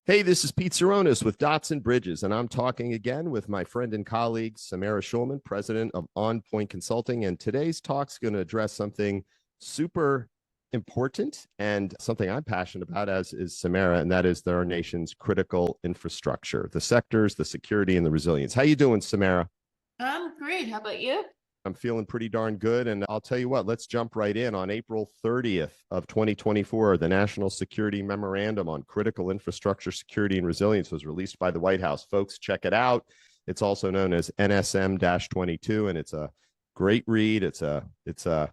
Hey, this is Pete Saronis with Dotson Bridges, and I'm talking again with my friend and colleague, Samara Schulman, president of On Point Consulting. And today's talk's going to address something super important and something I'm passionate about, as is Samara, and that is our nation's critical infrastructure, the sectors, the security, and the resilience. How you doing, Samara? I'm great. How about you? I'm feeling pretty darn good. And I'll tell you what, let's jump right in. On April 30th of 2024, the National Security Memorandum on Critical Infrastructure Security and Resilience was released by the White House. Folks, check it out. It's also known as NSM-22, and it's a great read. It's a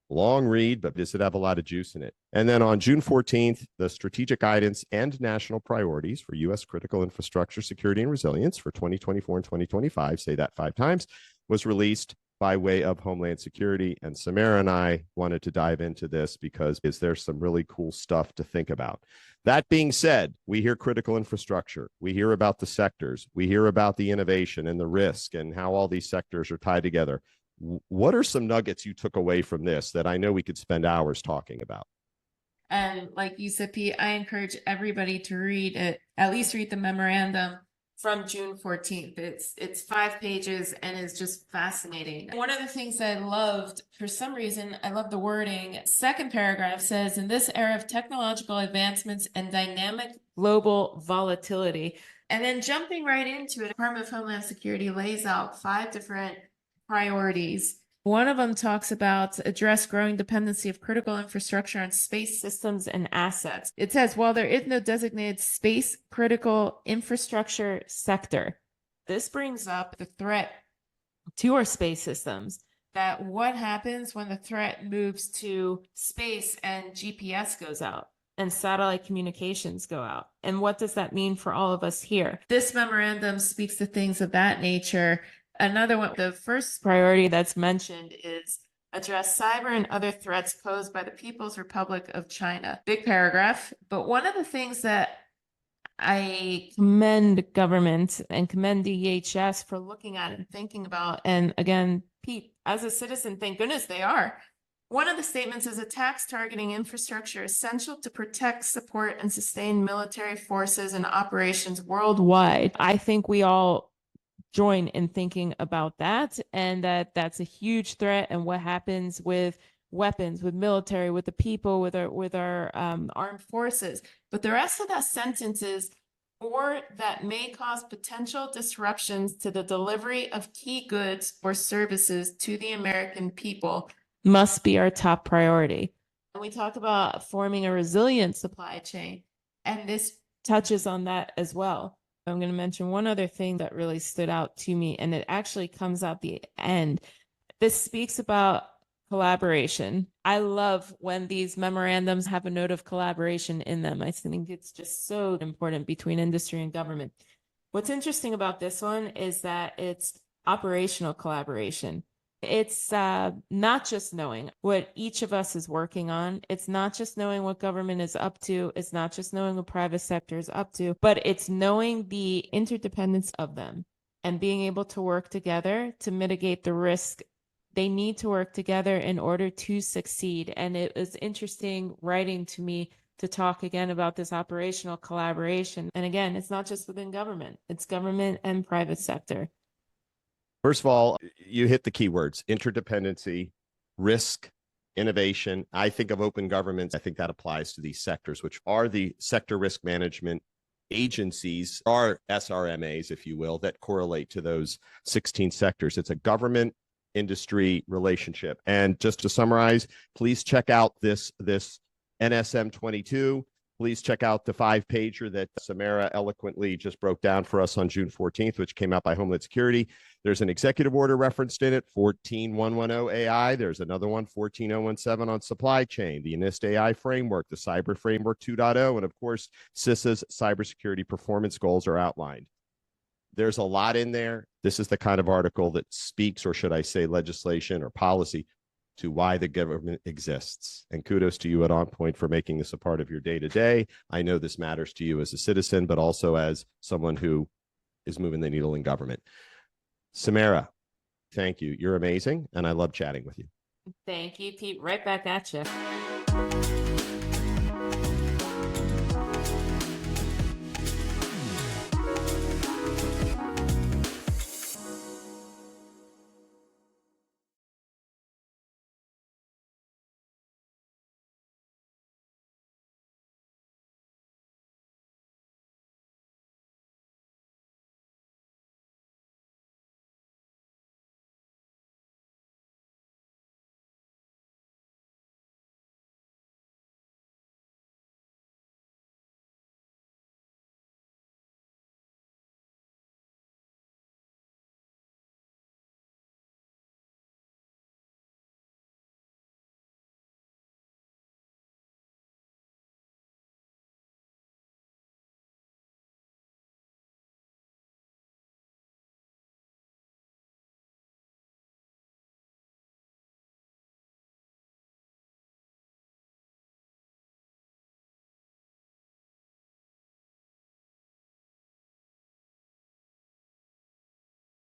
long read, but does it have a lot of juice in it? And then on June 14th, the Strategic Guidance and National Priorities for U.S. Critical Infrastructure Security and Resilience for 2024 and 2025, say that 5 times, was released by way of Homeland Security. And Samara and I wanted to dive into this because there's some really cool stuff to think about. That being said, we hear critical infrastructure. We hear about the sectors. We hear about the innovation and the risk and how all these sectors are tied together. What are some nuggets you took away from this that I know we could spend hours talking about? And like you said, Pete, I encourage everybody to read it, at least read the memorandum from June 14th. It's 5 pages and it's just fascinating. One of the things that I loved, for some reason, I love the wording. Second paragraph says, in this era of technological advancements and dynamic global volatility. And then jumping right into it, the Department of Homeland Security lays out 5 different priorities. One of them talks about address growing dependency of critical infrastructure on space systems and assets. It says, while there is no designated space critical infrastructure sector, this brings up the threat to our space systems. That what happens when the threat moves to space and GPS goes out and satellite communications go out? And what does that mean for all of us here? This memorandum speaks to things of that nature. Another one, the first priority that's mentioned is address cyber and other threats posed by the People's Republic of China. Big paragraph, but one of the things that I commend government and commend DHS for looking at and thinking about, and again, Pete, as a citizen, thank goodness they are. One of the statements is attacks targeting infrastructure essential to protect, support, and sustain military forces and operations worldwide. I think we all join in thinking about that, and that's a huge threat. And what happens with weapons, with military, with the people, with our armed forces. But the rest of that sentence is, or that may cause potential disruptions to the delivery of key goods or services to the American people, must be our top priority. And we talk about forming a resilient supply chain, and this touches on that as well. I'm going to mention one other thing that really stood out to me, and it actually comes out the end. This speaks about collaboration. I love when these memorandums have a note of collaboration in them. I think it's just so important between industry and government. What's interesting about this one is that it's operational collaboration. It's not just knowing what each of us is working on. It's not just knowing what government is up to. It's not just knowing what private sector is up to, but it's knowing the interdependence of them and being able to work together to mitigate the risk. They need to work together in order to succeed. And it was interesting writing to me to talk again about this operational collaboration. And again, it's not just within government, it's government and private sector. First of all, you hit the keywords: interdependency, risk, innovation. I think of open governments. I think that applies to these sectors, which are the sector risk management agencies, are SRMAs, if you will, that correlate to those 16 sectors. It's a government industry relationship. And just to summarize, please check out this NSM-22. Please check out the 5-pager that Samara eloquently just broke down for us on June 14th, which came out by Homeland Security. There's an executive order referenced in it, 14110 AI. There's another one, 14017 on supply chain, the NIST AI framework, the Cyber Framework 2.0, and of course, CISA's cybersecurity performance goals are outlined. There's a lot in there. This is the kind of article that speaks, or should I say legislation or policy, to why the government exists. And kudos to you at On Point for making this a part of your day-to-day. I know this matters to you as a citizen, but also as someone who is moving the needle in government. Samara, thank you. You're amazing, and I love chatting with you. Thank you, Pete. Right back at you.